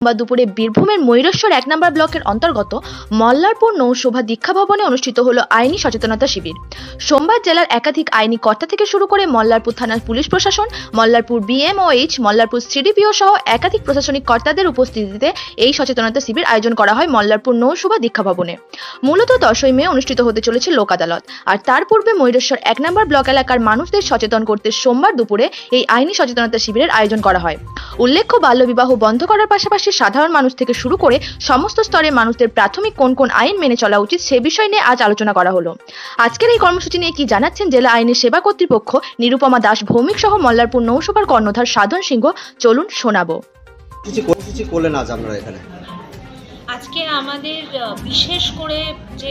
দুপুরে বীরভূমের ময়ূরেশ্বর ১ নম্বর ব্লকের অন্তর্গত মল্লারপুর নৌশোভা দীক্ষা ভবনে অনুষ্ঠিত হলো আইনি সচেতনতা শিবির। সোমবার জেলার একাধিক আইনি কর্তা থেকে শুরু করে মল্লারপুর থানার পুলিশ প্রশাসন, মল্লারপুর বিএমওএইচ, মল্লারপুর সিডিপিও সহ একাধিক প্রশাসনিক কর্তাদের উপস্থিতিতে এই সচেতনতা শিবির আয়োজন করা হয় মল্লারপুর নৌশোভা দীক্ষা ভবনে। মূলত 10ই মে অনুষ্ঠিত হতে চলেছে লোক আদালত, আর তার পূর্বে ময়ূরেশ্বর ১ নম্বর ব্লক এলাকার মানুষদের সচেতন করতে সোমবার দুপুরে এই আইনি সচেতনতা শিবিরের আয়োজন করা হয়। উল্লেখ্য, বাল্যবিবাহ বন্ধ করার পাশাপাশি সাধারণ মানুষ থেকে শুরু করে সমস্ত স্তরের মানুষদের প্রাথমিক কোন কোন আইন মেনে চলা উচিত সে বিষয় নিয়ে আজ আলোচনা করা হলো। আজকের এই কর্মসূচি নিয়ে কি জানাচ্ছেন জেলা আইনি সেবা কর্তৃপক্ষ নিরুপমা দাস ভৌমিক সহ মল্লারপুর নৌশোভার কর্ণধার সাধন সিংহ, চলুন শোনাবো। আজকে আমাদের বিশেষ করে যে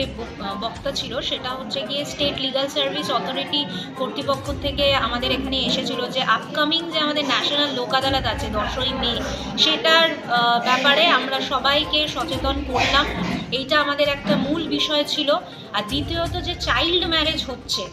বক্তা ছিল সেটা হচ্ছে গিয়ে স্টেট লিগাল সার্ভিস অথরিটি কর্তৃপক্ষ থেকে আমাদের এখানে এসেছিল যে আপকামিং যে আমাদের ন্যাশনাল লোক আদালত আছে 10ই মে, সেটার ব্যাপারে আমরা সবাইকে সচেতন করলাম। এইটা আমাদের একটা মূল বিষয় ছিল। আর দ্বিতীয়ত যে চাইল্ড ম্যারেজ হচ্ছে,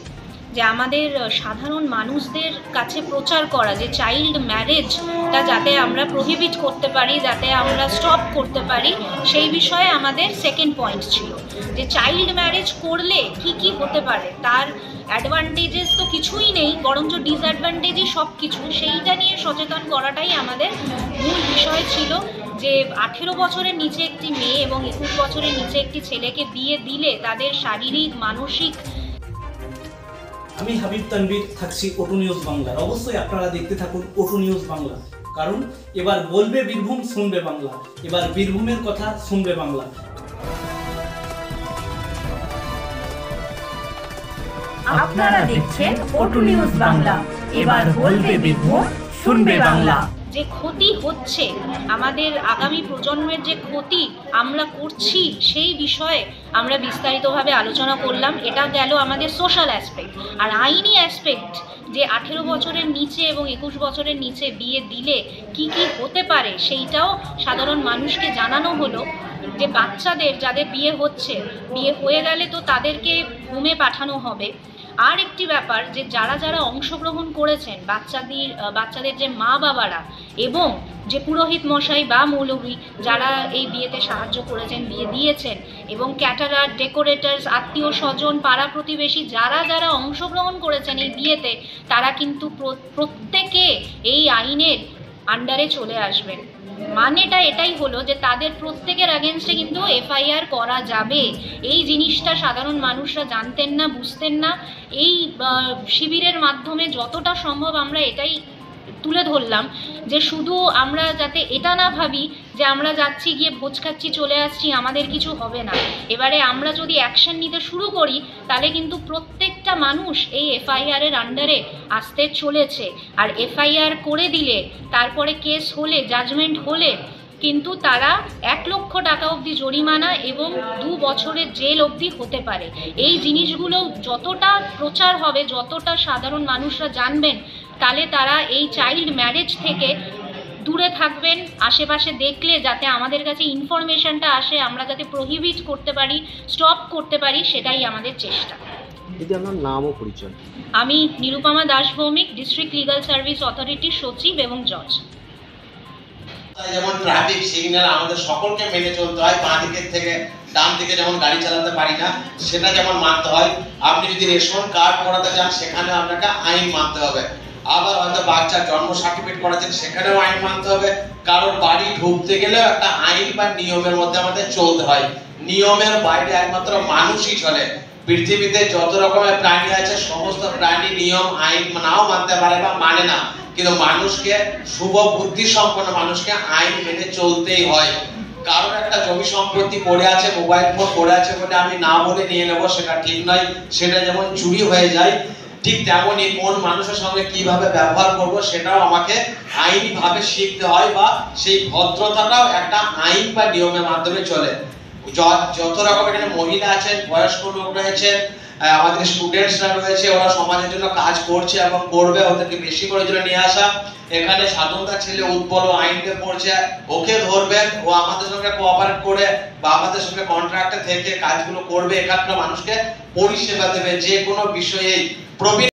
যে আমাদের সাধারণ মানুষদের কাছে প্রচার করা যে চাইল্ড ম্যারেজটা যাতে আমরা প্রহিবিট করতে পারি, যাতে আমরা স্টপ করতে পারি, সেই বিষয়ে আমাদের সেকেন্ড পয়েন্ট ছিল যে চাইল্ড ম্যারেজ করলে কি কি হতে পারে, তার অ্যাডভান্টেজেস তো কিছুই নেই, বরঞ্চ ডিসঅ্যাডভান্টেজই সব কিছু, সেইটা নিয়ে সচেতন করাটাই আমাদের মূল বিষয় ছিল। যে 18 বছরের নিচে একটি মেয়ে এবং 21 বছরের নিচে একটি ছেলেকে বিয়ে দিলে তাদের শারীরিক মানসিক। আমি হাবিব তানভীর, থাকছি ওটু নিউজ বাংলার। অবশ্যই আপনারা দেখতে থাকুন ওটু নিউজ বাংলা, কারণ এবার বলবে বীরভূম, শুনবে বাংলা। এবার বীরভূমের কথা শুনবে বাংলা। আপনারা দেখছেন ওটু নিউজ বাংলা, এবার বলবে বীরভূম, শুনবে বাংলা। যে ক্ষতি হচ্ছে আমাদের আগামী প্রজন্মের, যে ক্ষতি আমরা করছি, সেই বিষয়ে আমরা বিস্তারিতভাবে আলোচনা করলাম। এটা গেল আমাদের সোশ্যাল অ্যাসপেক্ট। আর আইনি অ্যাসপেক্ট, যে 18 বছরের নিচে এবং 21 বছরের নিচে বিয়ে দিলে কি কি হতে পারে, সেইটাও সাধারণ মানুষকে জানানো হলো। যে বাচ্চাদের যাদের বিয়ে হচ্ছে, বিয়ে হয়ে গেলে তো তাদেরকে হোমে পাঠানো হবে। আর একটি ব্যাপার, যে যারা যারা অংশগ্রহণ করেছেন, বাচ্চাদের যে মা বাবারা এবং যে পুরোহিত মশাই বা মৌলভী যারা এই বিয়েতে সাহায্য করেছেন, বিয়ে দিয়েছেন, এবং ক্যাটারার, ডেকোরেটার্স, আত্মীয় স্বজন, পাড়া প্রতিবেশী যারা যারা অংশগ্রহণ করেছেন এই বিয়েতে, তারা কিন্তু প্রত্যেকে এই আইনের আন্ডারে চলে আসবেন। মানেটা এটাই হলো যে তাদের প্রত্যেকের অ্যাগেনস্টে কিন্তু এফআইআর করা যাবে। এই জিনিসটা সাধারণ মানুষরা জানতেন না, বুঝতেন না। এই শিবিরের মাধ্যমে যতটা সম্ভব আমরা এটাই তুলে ধরলাম যে শুধু আমরা যাতে এটা না ভাবি যে আমরা যাচ্ছি, গিয়ে ভোজ খাচ্ছি, চলে আসছি, আমাদের কিছু হবে না। এবারে আমরা যদি অ্যাকশন নিতে শুরু করি, তাহলে কিন্তু প্রত্যেকটা মানুষ এই এফআইআরের আন্ডারে আসতে চলেছে। আর এফআইআর করে দিলে, তারপরে কেস হলে, জাজমেন্ট হলে কিন্তু তারা 1 লক্ষ টাকা অবধি জরিমানা এবং 2 বছরের জেল অবধি হতে পারে। এই জিনিসগুলো যতটা প্রচার হবে, যতটা সাধারণ মানুষরা জানবেন, তাহলে তারা এই চাইল্ড ম্যারেজ থেকে দূরে থাকবেন। আশেপাশে দেখলে যাতে আমাদের কাছে ইনফরমেশনটা আসে, আমরা যাতে প্রহিবিট করতে পারি, স্টপ করতে পারি, সেটাই আমাদের চেষ্টা। দিদি, আপনার নাম ও পরিচয়? আমি Nirupama Das Bhowmik, district legal service অথরিটির সচিব এবং জজ। যেমন ট্রাফিক সিগন্যাল আমাদের সকলকে মেনে চলতে হয়, বাঁ দিকের থেকে ডান দিকে যেমন গাড়ি চালাতে পারি না, সেটা যেমন মানতে হয়। আপনি যদি রেশন কার্ড করাতে যান, সেখানে আপনাকে আইন মানতে হবে। আবার হয়তো বাচ্চার জন্ম সার্টিফিকেট করাচ্ছেন, সেখানেও আইন মানতে হবে। কারোর বাড়ি ঢুকতে গেলেও একটা আইন বা নিয়মের মধ্যে আমাদের চলতে হয়। নিয়মের বাইরে একমাত্র মানুষই চলে। পৃথিবীতে যত রকমের প্রাণী আছে, সমস্ত প্রাণী নিয়ম আইন নাও মানতে পারে বা মানে না, কিন্তু মানুষকে, শুভ বুদ্ধি সম্পন্ন মানুষকে আইন মেনে চলতেই হয়। কারণ একটা জমি সম্পত্তি পড়ে আছে, মোবাইল ফোন পড়ে আছে বলে আমি না বলে নিয়ে নেবো, সেটা ঠিক নয়। সেটা যেমন চুরি হয়ে যায়, ঠিক তেমনই কোন মানুষের সঙ্গে কিভাবে ব্যবহার করব, সেটাও আমাকে আইনি ভাবে শিখতে হয়, বা সেই ভদ্রতাটাও একটা আইন বা নিয়মের মাধ্যমে চলে। যত রকম এখানে মহিলা আছেন, বয়স্ক লোক রয়েছেন, আমাদের স্টুডেন্টসরা রয়েছে, ওরা সমাজের জন্য কাজ করছে এবং করবে, ওদেরকে বেশি করে জন্য নিয়ে আসা। এখানে সাধনতার ছেলে উৎপল আইনকে পড়ছে, ওকে ধরবেন, ও আমাদের সঙ্গে কোঅপারেট করে বা আমাদের সঙ্গে কন্ট্রাক্টে থেকে কাজগুলো করবে, এখানকার মানুষকে পরিষেবা দেবে যে কোনো বিষয়ে। প্রবীণ